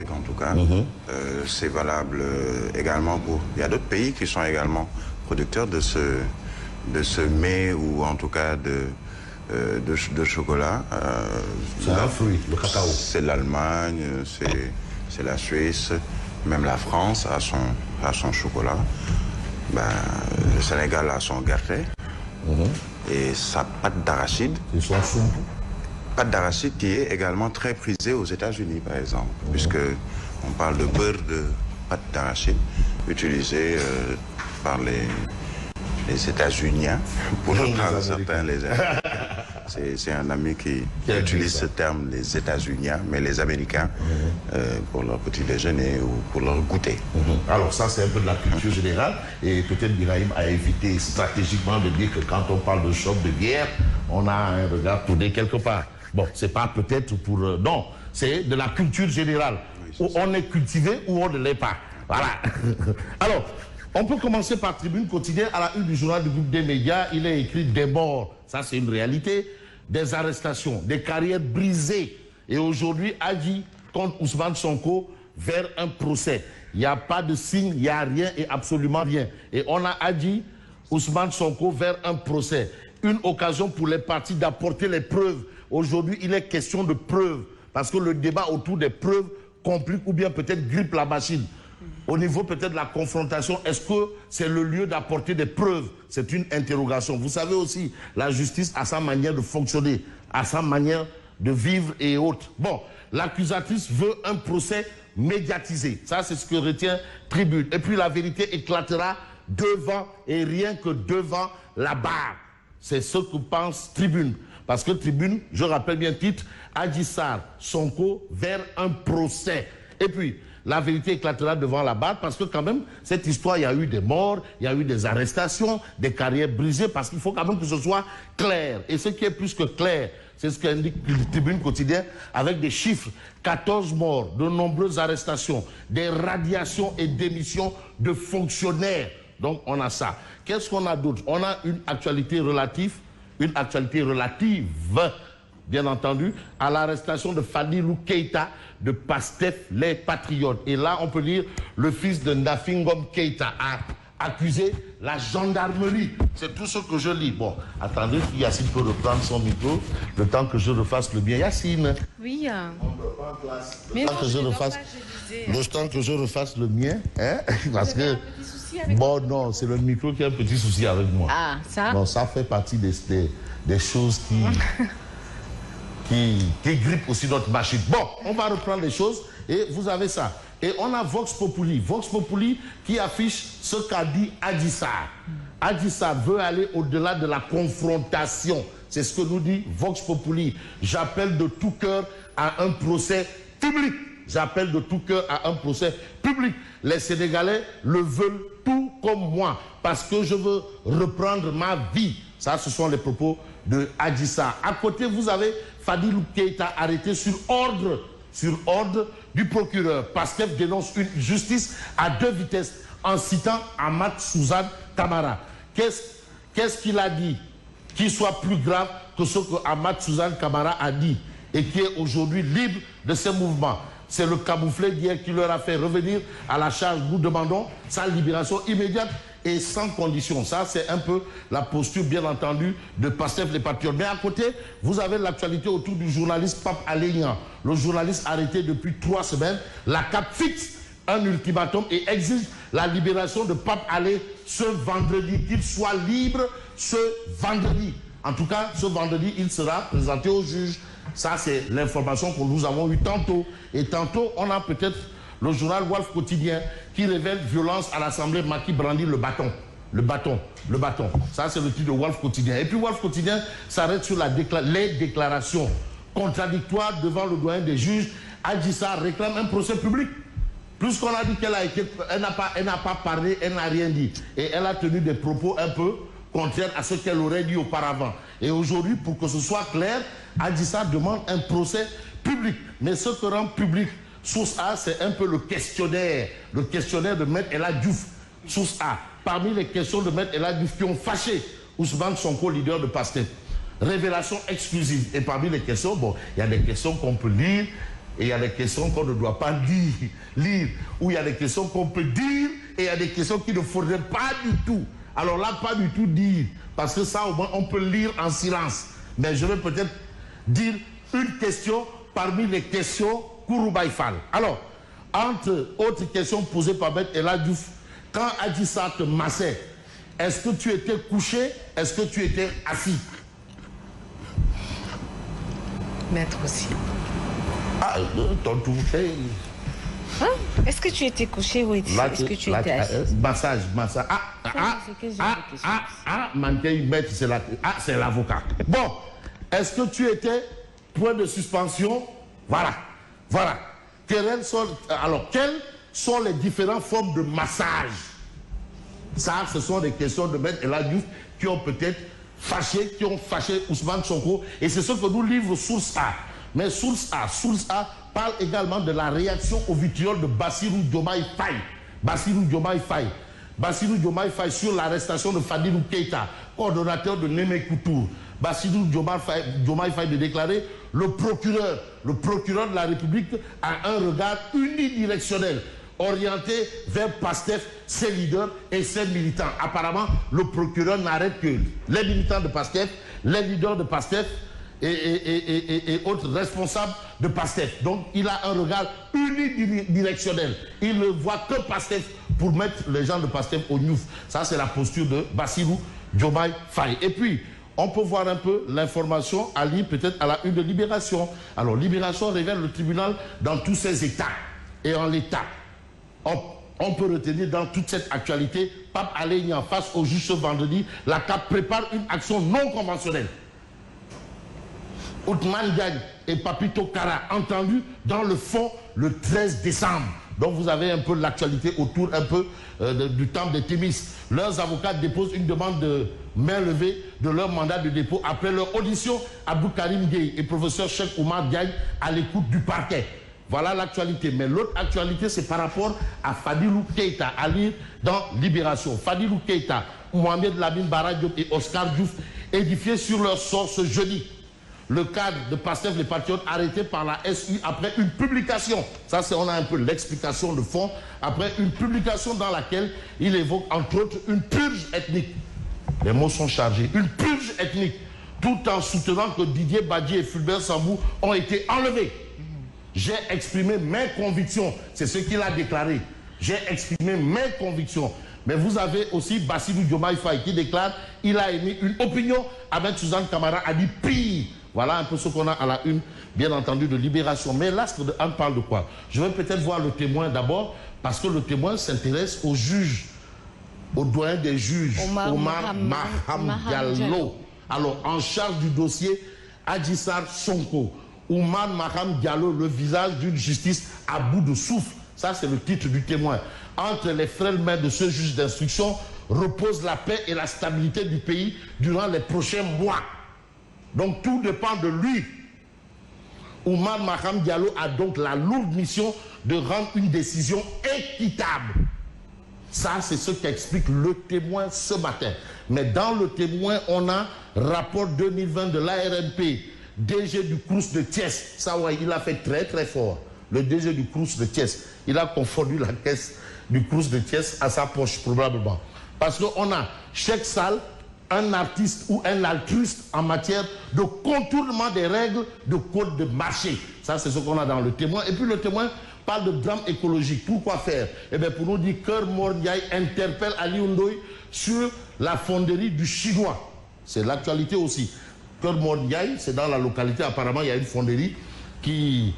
Afrique en tout cas. C'est valable également pour... Il y a d'autres pays qui sont également producteurs de ce mets ou en tout cas de chocolat. C'est un fruit, le cacao. C'est l'Allemagne, c'est la Suisse, même la France a son chocolat. Le Sénégal a son gâteau et sa pâte d'arachide. Et son son. Pâte d'arachide qui est également très prisée aux États-Unis, par exemple, puisque on parle de beurre de pâte d'arachide utilisé par les États-Uniens, pour ne pas certains les Américains. C'est un ami qui utilise ce terme, les États-Uniens, mais les Américains, pour leur petit déjeuner ou pour leur goûter. Alors ça, c'est un peu de la culture générale. Et peut-être Birahim a évité stratégiquement de dire que quand on parle de choc de bière, on a un regard tourné quelque part. Bon, c'est pas peut-être pour... non, c'est de la culture générale. Où on est cultivé ou on ne l'est pas. Voilà. Alors, on peut commencer par Tribune Quotidienne. À la une du journal du groupe des médias, il est écrit des morts. Ça, c'est une réalité. Des arrestations, des carrières brisées. Et aujourd'hui, Adji contre Ousmane Sonko vers un procès. Il n'y a pas de signe, il n'y a rien et absolument rien. Et on a Adji, Ousmane Sonko vers un procès. Une occasion pour les partis d'apporter les preuves. Aujourd'hui, il est question de preuves. Parce que le débat autour des preuves complique ou bien peut-être grippe la machine. Au niveau peut-être de la confrontation, est-ce que c'est le lieu d'apporter des preuves? C'est une interrogation. Vous savez aussi, la justice a sa manière de fonctionner, a sa manière de vivre et autres. Bon, l'accusatrice veut un procès médiatisé. Ça, c'est ce que retient Tribune. Et puis la vérité éclatera devant et rien que devant la barre. C'est ce que pense Tribune. Parce que Tribune, je rappelle bien le titre, Adji Sarr, Sonko vers un procès. Et puis, la vérité éclatera devant la barre parce que quand même, cette histoire, il y a eu des morts, il y a eu des arrestations, des carrières brisées, parce qu'il faut quand même que ce soit clair. Et ce qui est plus que clair, c'est ce qu'indique le Tribune Quotidien, avec des chiffres, 14 morts, de nombreuses arrestations, des radiations et démissions de fonctionnaires. Donc on a ça. Qu'est-ce qu'on a d'autre? On a une actualité relative, bien entendu, à l'arrestation de Fadilou Keïta de Pastef les Patriotes. Et là, on peut lire le fils de Nafingom Keïta a accusé la gendarmerie. C'est tout ce que je lis. Bon, attendez, Yacine peut reprendre son micro, le temps que je refasse le mien. Yacine. Oui. On peut pas en classe. Le temps que je refasse le mien, hein, parce que... Bon, non, c'est le micro qui a un petit souci avec moi. Ah, ça? Non, ça fait partie des choses qui grippent aussi notre machine. Bon, on va reprendre les choses et vous avez ça. Et on a Vox Populi. Vox Populi qui affiche ce qu'a dit Adji Sarr. Adji Sarr veut aller au-delà de la confrontation. C'est ce que nous dit Vox Populi. J'appelle de tout cœur à un procès public. J'appelle de tout cœur à un procès public. Les Sénégalais le veulent tout comme moi parce que je veux reprendre ma vie. Ça, ce sont les propos de Adji Sarr. À côté, vous avez Fadilou Keïta arrêté sur ordre du procureur. Pastef dénonce une justice à deux vitesses en citant Amath Suzanne Camara. Qu'est-ce qu'il a dit qui soit plus grave que ce que Amath Suzanne Camara a dit et qui est aujourd'hui libre de ses mouvements? C'est le camouflet d'hier qui leur a fait revenir à la charge. Nous demandons sa libération immédiate et sans condition. Ça, c'est un peu la posture, bien entendu, de Pastef les Patriotes. Mais à côté, vous avez l'actualité autour du journaliste Pape Alé Niang. Le journaliste arrêté depuis 3 semaines. La CAP fixe un ultimatum et exige la libération de Pape Alé ce vendredi. Qu'il soit libre ce vendredi. En tout cas, ce vendredi, il sera présenté au juge. Ça, c'est l'information que nous avons eue tantôt. Et tantôt, on a peut-être le journal Walf Quotidien qui révèle violence à l'Assemblée, Macky brandit le bâton. Le bâton. Ça, c'est le titre de Walf Quotidien. Et puis, Walf Quotidien s'arrête sur les déclarations contradictoires devant le doyen des juges. Adji Sarr réclame un procès public. Plus qu'on a dit elle n'a pas parlé, elle n'a rien dit. Et elle a tenu des propos un peu contraires à ce qu'elle aurait dit auparavant. Et aujourd'hui, pour que ce soit clair, Adji Sarr demande un procès public. Mais ce que rend public source A, c'est un peu le questionnaire de Maître El Hadji Diouf. Source A. Parmi les questions de Maître El Hadji Diouf qui ont fâché Ousmane Sonko, leader de Pastef. Révélation exclusive. Et parmi les questions, bon, il y a des questions qu'on peut lire et il y a des questions qu'on ne doit pas lire, ou il y a des questions qu'on peut dire, et il y a des questions qu'il ne faudrait pas du tout. Alors là, pas du tout dire, parce que ça, au moins, on peut lire en silence. Mais je vais peut-être dire une question parmi les questions Kouroubaï Fall. Alors, entre autres questions posées par Maître El Hadji Diouf, quand Adji Sarr te massait, est-ce que tu étais couché? Est-ce que tu étais assis? Maître aussi. Ah, ton tour. Hein? Est-ce que tu étais couché ou est-ce que tu étais assis? Massage. Maître, c'est l'avocat. Bon, est-ce que tu étais point de suspension? Voilà. Quelles sont les différentes formes de massage? Ça, ce sont des questions de Maître El Hadji Diouf qui ont peut-être fâché Ousmane Sonko. Et c'est ce que nous livre Source A. Mais Source A parle également de la réaction au vitriol de Bassirou Diomaye Faye sur l'arrestation de Fadilou Keïta, coordonnateur de Némé Koutour. Bassirou Diomaye Faye de déclarer le procureur de la République a un regard unidirectionnel, orienté vers PASTEF, ses leaders et ses militants. Apparemment, le procureur n'arrête que les militants de PASTEF, les leaders de PASTEF et autres responsables de PASTEF. Donc, il a un regard unidirectionnel. Il ne voit que PASTEF pour mettre les gens de PASTEF au Niouf. Ça, c'est la posture de Bassirou Diomaye Faye. Et puis, on peut voir un peu l'information à lire peut-être à la une de Libération. Alors, Libération révèle le tribunal dans tous ses états. Et en l'état, on peut retenir dans toute cette actualité, Pape Alé Niang face au juge ce vendredi, la CAP prépare une action non conventionnelle. Ousmane Diagne et Papito Kara entendus dans le fond le 13 décembre. Donc vous avez un peu l'actualité autour un peu du temple de Thémis. Leurs avocats déposent une demande de main levée de leur mandat de dépôt après leur audition. Abdou Karim Gueye et professeur Cheikh Oumar Diagne à l'écoute du parquet. Voilà l'actualité. Mais l'autre actualité, c'est par rapport à Fadilou Keïta, à lire dans Libération. Fadilou Keïta, Mohamed Lamine Bara Diop et Oscar Diouf édifiés sur leur sort ce jeudi. Le cadre de PASTEF, les patriotes, arrêté par la SU après une publication. Ça, on a un peu l'explication de fond. Après une publication dans laquelle il évoque, entre autres, une purge ethnique. Les mots sont chargés. Une purge ethnique. Tout en soutenant que Didier Badji et Fulbert Sambou ont été enlevés. J'ai exprimé mes convictions. C'est ce qu'il a déclaré. J'ai exprimé mes convictions. Mais vous avez aussi Bassirou Diomaye Faye qui déclare qu'il a émis une opinion. Ahmed Suzanne Camara a dit pire. Voilà un peu ce qu'on a à la une, bien entendu, de Libération. Mais l'astre de Anne parle de quoi? Je vais peut-être voir le témoin d'abord, parce que le témoin s'intéresse au juge, au doyen des juges, Omar Maham Diallo. Alors, en charge du dossier Adji Sarr Sonko. Omar Maham Diallo, le visage d'une justice à bout de souffle. Ça, c'est le titre du témoin. Entre les frêles mains de ce juge d'instruction repose la paix et la stabilité du pays durant les prochains mois. Donc tout dépend de lui. Omar Maham Diallo a donc la lourde mission de rendre une décision équitable. Ça, c'est ce qu'explique le témoin ce matin. Mais dans le témoin, on a rapport 2020 de l'ARMP, DG du Crous de Thiès. Ça, ouais, il a fait très très fort. Le DG du Crous de Thiès. Il a confondu la caisse du Crous de Thiès à sa poche, probablement. Parce qu'on a Cheikh Sall, un artiste ou un altruiste en matière de contournement des règles de code de marché. Ça, c'est ce qu'on a dans le témoin. Et puis le témoin parle de drame écologique. Pourquoi faire? Eh bien, pour nous dire, Keur Mor Ndiaye interpelle Ali Ndoye sur la fonderie du Chinois. C'est l'actualité aussi. Keur Mor Ndiaye, c'est dans la localité, apparemment, il y a une fonderie qui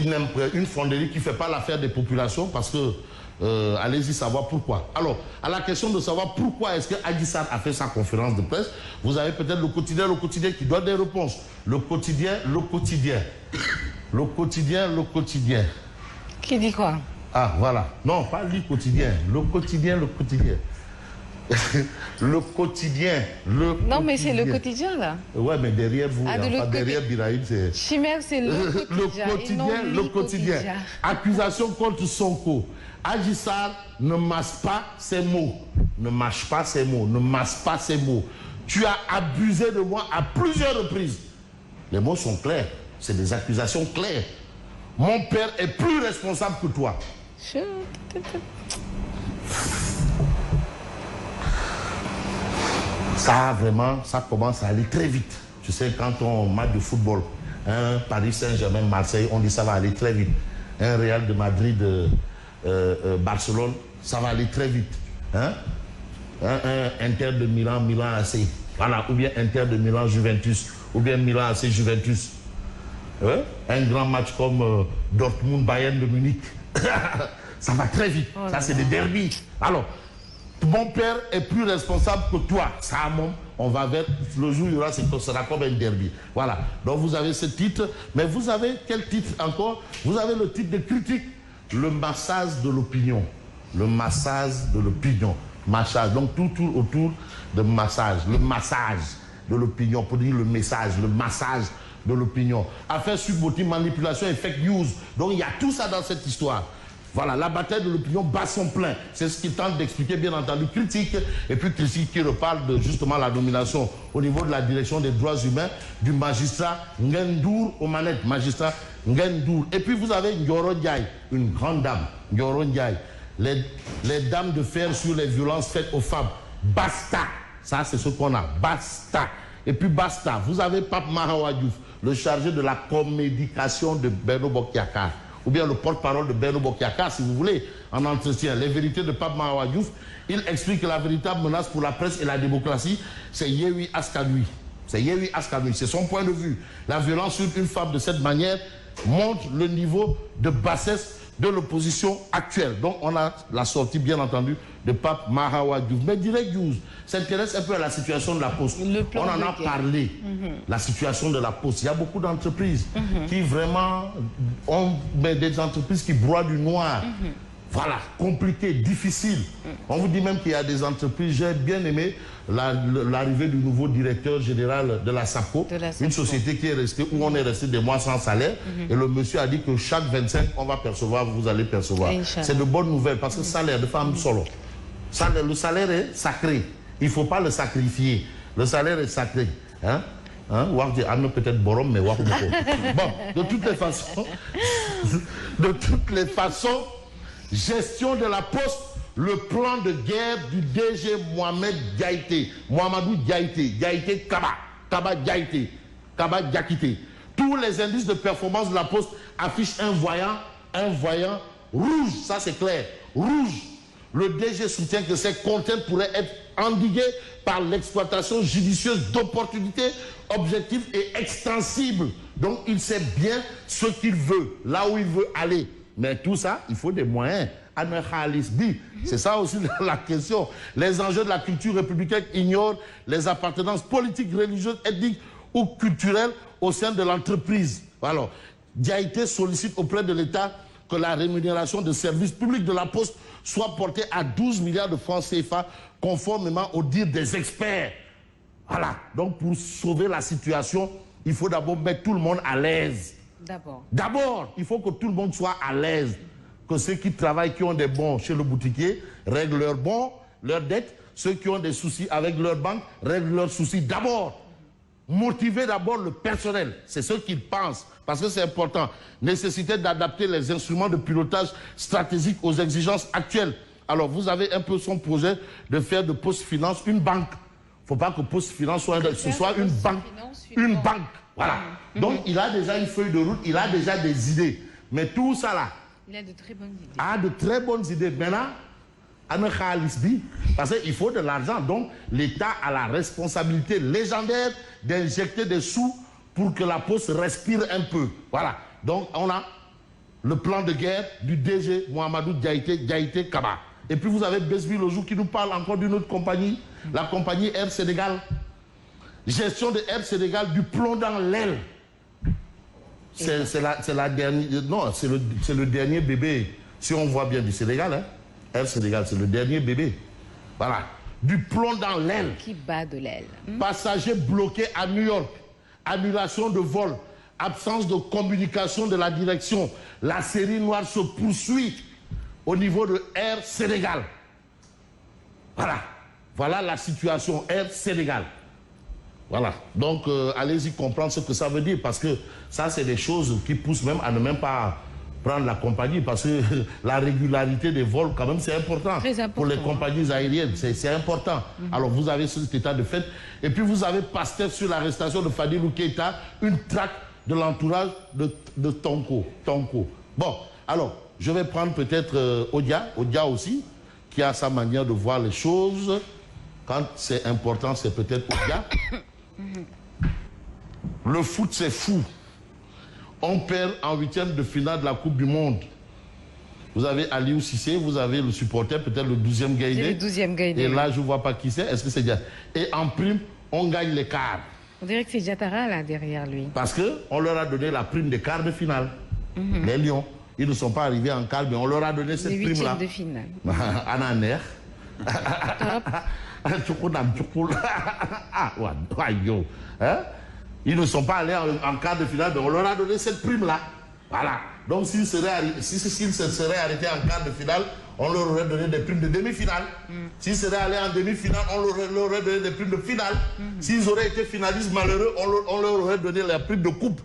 n'aime une fonderie qui ne fait pas l'affaire des populations parce que allez-y savoir pourquoi. Alors, à la question de savoir pourquoi est-ce que Adji Sarr a fait sa conférence de presse, vous avez peut-être le quotidien qui donne des réponses. Le quotidien. Qui dit quoi? Ah, voilà. Non, pas le quotidien. Le quotidien. Le quotidien. Non, mais c'est le quotidien, là. Ouais, mais derrière vous, derrière Birahim, c'est... Chimère, c'est le quotidien. Accusation contre Sonko. Adji Sarr ne masse pas ses mots. Ne mâche pas ses mots. Ne masse pas ses mots. Tu as abusé de moi à plusieurs reprises. Les mots sont clairs. c'est des accusations claires. Mon père est plus responsable que toi. Ça, vraiment, ça commence à aller très vite. Tu sais, quand on match de football, Paris Saint-Germain, Marseille, on dit ça va aller très vite. Un Real de Madrid, Barcelone, ça va aller très vite. Un Inter de Milan, Milan AC. Voilà, ou bien Inter de Milan, Juventus, ou bien Milan AC, Juventus. Un grand match comme Dortmund, Bayern de Munich. Ça va très vite. Oh, ça, c'est des derbies. Alors, mon père est plus responsable que toi. Ça, on va vers le jour où il y aura, ce sera comme un derby. Voilà. Donc, vous avez ce titre. Mais vous avez quel titre encore? Vous avez le titre de critique. Le massage de l'opinion. Le massage de l'opinion. Massage. Donc, tout autour de massage. Le massage de l'opinion. Pour dire le message, le massage de l'opinion. Affaire submotive, manipulation et fake news. Donc, il y a tout ça dans cette histoire. Voilà, la bataille de l'opinion bat son plein. C'est ce qu'il tente d'expliquer, bien entendu, critique. Et puis critique qui reparle de justement la domination au niveau de la direction des droits humains du magistrat Ngendour aux manettes. Magistrat Ngendour. Et puis vous avez Nyoro Ndiaye, une grande dame. Nyoro Ndiaye. Les dames de fer sur les violences faites aux femmes. Basta. Ça, c'est ce qu'on a. Basta. Et puis basta. Vous avez Pape Mahawa Diouf, le chargé de la commédication de Benno Bokk Yakaar. Ou bien le porte-parole de Benno Bokk Yakaar, si vous voulez, en entretien. Les vérités de Pape Mahawa Diouf, il explique que la véritable menace pour la presse et la démocratie, c'est Yewwi Askan Wi. C'est Yewwi Askan Wi, c'est son point de vue. La violence sur une femme de cette manière montre le niveau de bassesse de l'opposition actuelle. Donc on a la sortie, bien entendu, de Pape Mahawa Diouf. Mais Direct News s'intéresse un peu à la situation de la Poste. On en a parlé, la situation de la Poste. Il y a beaucoup d'entreprises qui vraiment ont des entreprises qui broient du noir. Voilà, compliqué, difficile. On vous dit même qu'il y a des entreprises, j'ai bien aimé l'arrivée du nouveau directeur général de la SAPCO, une société qui est restée, où on est resté des mois sans salaire. Et le monsieur a dit que chaque 25, on va percevoir, vous allez percevoir. C'est de bonnes nouvelles parce que salaire de femme solo. Le salaire est sacré. Il ne faut pas le sacrifier. Le salaire est sacré. Peut-être borom, mais bon, de toutes les façons, gestion de la Poste, le plan de guerre du DG Mohamedou Diaité Kaba Diakité. Tous les indices de performance de la Poste affichent un voyant rouge, ça c'est clair, rouge. Le DG soutient que ces contraintes pourraient être endiguées par l'exploitation judicieuse d'opportunités objectives et extensibles. Donc il sait bien ce qu'il veut, là où il veut aller. Mais tout ça, il faut des moyens. C'est ça aussi la question. Les enjeux de la culture républicaine ignorent les appartenances politiques, religieuses, ethniques ou culturelles au sein de l'entreprise. Alors, Diaité sollicite auprès de l'État que la rémunération de services publics de la Poste soit portée à 12 milliards de francs CFA, conformément au dire des experts. Voilà. Donc, pour sauver la situation, il faut d'abord mettre tout le monde à l'aise. D'abord, il faut que tout le monde soit à l'aise. Que ceux qui travaillent, qui ont des bons chez le boutiquier, règlent leurs bons, leurs dettes. Ceux qui ont des soucis avec leur banque, règlent leurs soucis d'abord. Motiver d'abord le personnel. C'est ce qu'ils pensent. Parce que c'est important. Nécessité d'adapter les instruments de pilotage stratégique aux exigences actuelles. Alors, vous avez un peu son projet de faire de Poste Finance une banque. Il ne faut pas que Poste Finance soit une banque. Une banque. Voilà. Donc, il a déjà une feuille de route, il a déjà des idées. Mais tout ça là... Il a de très bonnes idées. Ah, de très bonnes idées. Maintenant, parce qu'il faut de l'argent. Donc, l'État a la responsabilité légendaire d'injecter des sous pour que la Poste respire un peu. Voilà. Donc, on a le plan de guerre du DG Mohamedou Diaité Kaba. Et puis, vous avez Besby Lojou qui nous parle encore d'une autre compagnie, la compagnie Air Sénégal. Gestion de Air Sénégal, du plomb dans l'aile. C'est la dernière... Non, c'est le dernier bébé, si on voit bien, du Sénégal. Hein. Air Sénégal, c'est le dernier bébé. Voilà. Du plomb dans l'aile. Qui bat de l'aile. Passagers bloqués à New York. Annulation de vol. Absence de communication de la direction. La série noire se poursuit au niveau de Air Sénégal. Voilà. Voilà la situation Air Sénégal. Voilà. Donc, allez-y comprendre ce que ça veut dire, parce que Ça, c'est des choses qui poussent même à ne même pas prendre la compagnie, parce que la régularité des vols, quand même, c'est important. Pour les compagnies aériennes, c'est important. Alors, vous avez cet état de fait. Et puis, vous avez Pasteur sur l'arrestation de Fadilou Keïta, une traque de l'entourage de Tonko. Bon, alors, je vais prendre peut-être Odia aussi, qui a sa manière de voir les choses. Quand c'est important, c'est peut-être Odia. Le foot, c'est fou. On perd en 8e de finale de la Coupe du Monde. Vous avez Aliou Cissé, vous avez le supporter, peut-être le 12e Gaïdé. Le 12e Gaïdé. Et là, je ne vois pas qui c'est. Est-ce que c'est déjà... Et en prime, on gagne les quarts. On dirait que c'est Diatara là derrière lui. Parce qu'on leur a donné la prime des quarts de finale. Les Lions. Ils ne sont pas arrivés en quart, mais on leur a donné cette prime-là. Les 8e de finale. Ananer. Ils ne sont pas allés en quart de finale, mais on leur a donné cette prime-là. Voilà. Donc s'ils se seraient arrêtés en quart de finale, on leur aurait donné des primes de demi-finale. S'ils seraient allés en demi-finale, on leur aurait donné des primes de finale. S'ils auraient été finalistes malheureux, on leur aurait donné la prime de coupe.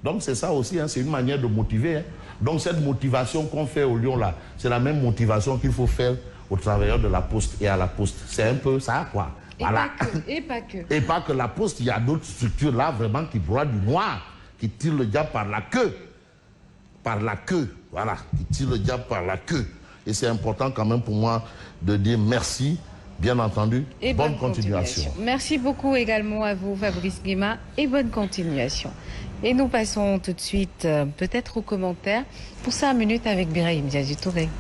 Donc c'est ça aussi, hein, c'est une manière de motiver. Hein. Donc cette motivation qu'on fait au Lyon là, c'est la même motivation qu'il faut faire aux travailleurs de la Poste et à la Poste. C'est un peu ça, quoi. Voilà. Et pas que. Et pas que la Poste, il y a d'autres structures là vraiment qui broient du noir, qui tirent le diable par la queue. Par la queue, voilà, qui tirent le diable par la queue. Et c'est important quand même pour moi de dire merci, bien entendu, et bonne continuation. Merci beaucoup également à vous, Fabrice Nguema, et bonne continuation. Et nous passons tout de suite peut-être aux commentaires pour 5 minutes avec Birahim Diadji Touré.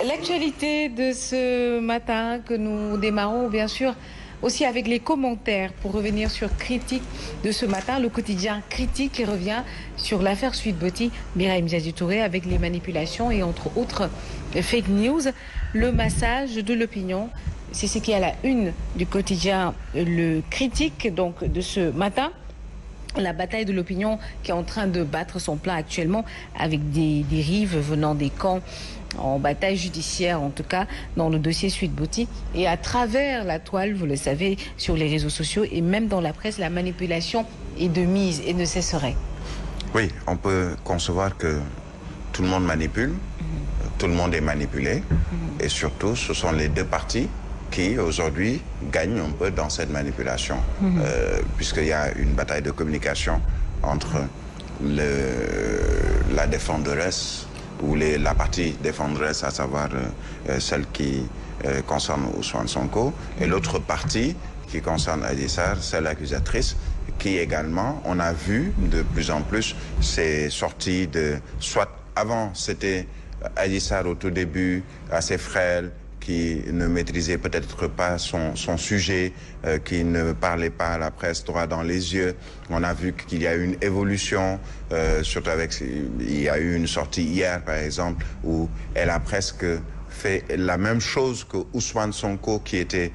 L'actualité de ce matin que nous démarrons, bien sûr, aussi avec les commentaires pour revenir sur Critique de ce matin, le quotidien Critique qui revient sur l'affaire Sweet Beauty, Birahim Diadji Touré, avec les manipulations et entre autres fake news, le massage de l'opinion. C'est ce qui est à la une du quotidien le Critique donc de ce matin. La bataille de l'opinion qui est en train de battre son plein actuellement avec des dérives venant des camps en bataille judiciaire, en tout cas dans le dossier Sweet Beauty. Et à travers la toile, vous le savez, sur les réseaux sociaux et même dans la presse, la manipulation est de mise et ne cesserait. Oui, on peut concevoir que tout le monde manipule, tout le monde est manipulé, et surtout ce sont les deux parties qui aujourd'hui gagnent un peu dans cette manipulation, puisqu'il y a une bataille de communication entre la défenderesse ou la partie défenderesse, à savoir celle qui concerne Ousmane Sonko, et l'autre partie qui concerne Adji Sarr, celle accusatrice, qui également, on a vu de plus en plus ces sorties de, soit avant c'était Adji Sarr au tout début, assez frêle, qui ne maîtrisait peut-être pas son sujet, qui ne parlait pas à la presse droit dans les yeux. On a vu qu'il y a eu une évolution, surtout il y a eu une sortie hier, par exemple, où elle a presque fait la même chose que Ousmane Sonko, qui était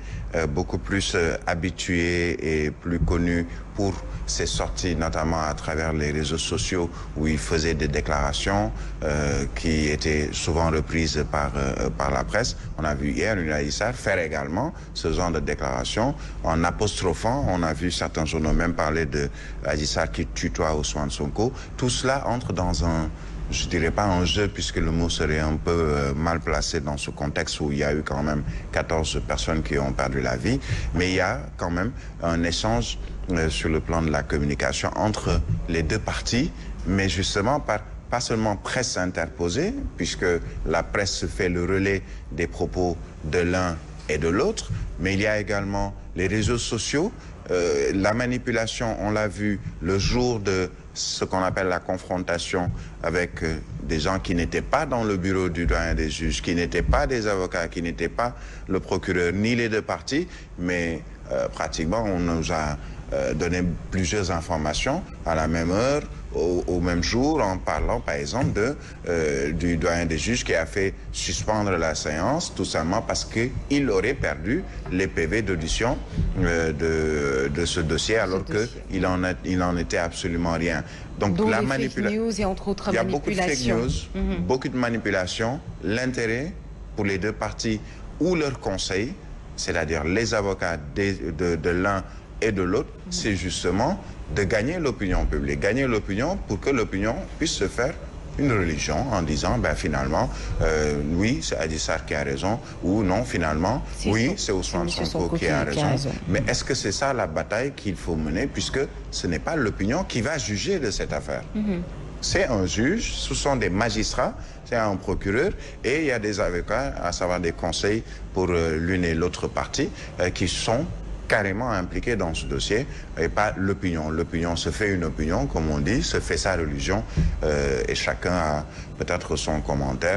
beaucoup plus habitué et plus connu pour ses sorties, notamment à travers les réseaux sociaux, où il faisait des déclarations qui étaient souvent reprises par la presse. On a vu hier une Adji Sarr faire également ce genre de déclarations en apostrophant. On a vu certains journaux même parler de Adji Sarr qui tutoie Ousmane Sonko. Tout cela entre dans un, je dirais pas un jeu, puisque le mot serait un peu mal placé dans ce contexte où il y a eu quand même 14 personnes qui ont perdu la vie, mais il y a quand même un échange sur le plan de la communication entre les deux parties, mais justement pas seulement presse interposée, puisque la presse fait le relais des propos de l'un et de l'autre, mais il y a également les réseaux sociaux. La manipulation, on l'a vu le jour de ce qu'on appelle la confrontation avec des gens qui n'étaient pas dans le bureau du doyen des juges, qui n'étaient pas des avocats, qui n'étaient pas le procureur, ni les deux parties, mais pratiquement on nous a donner plusieurs informations à la même heure, au même jour, en parlant par exemple du doyen des juges qui a fait suspendre la séance tout simplement parce qu'il aurait perdu les PV d'audition de ce dossier alors qu'il en était absolument rien. Donc la manipulation, et entre autres il y a beaucoup de fake news, beaucoup de manipulations. L'intérêt pour les deux parties ou leurs conseils, c'est-à-dire les avocats de l'un et de l'autre, c'est justement de gagner l'opinion publique, gagner l'opinion pour que l'opinion puisse se faire une religion en disant, ben finalement, oui, c'est Adji Sarr qui a raison, ou non, finalement, oui, c'est Ousmane Sonko qui a raison. Mais est-ce que c'est ça la bataille qu'il faut mener, puisque ce n'est pas l'opinion qui va juger de cette affaire? C'est un juge, ce sont des magistrats, c'est un procureur, et il y a des avocats, à savoir des conseils pour l'une et l'autre partie, qui sont carrément impliqués dans ce dossier et pas l'opinion. L'opinion se fait une opinion, comme on dit, se fait sa religion et chacun a peut-être son commentaire.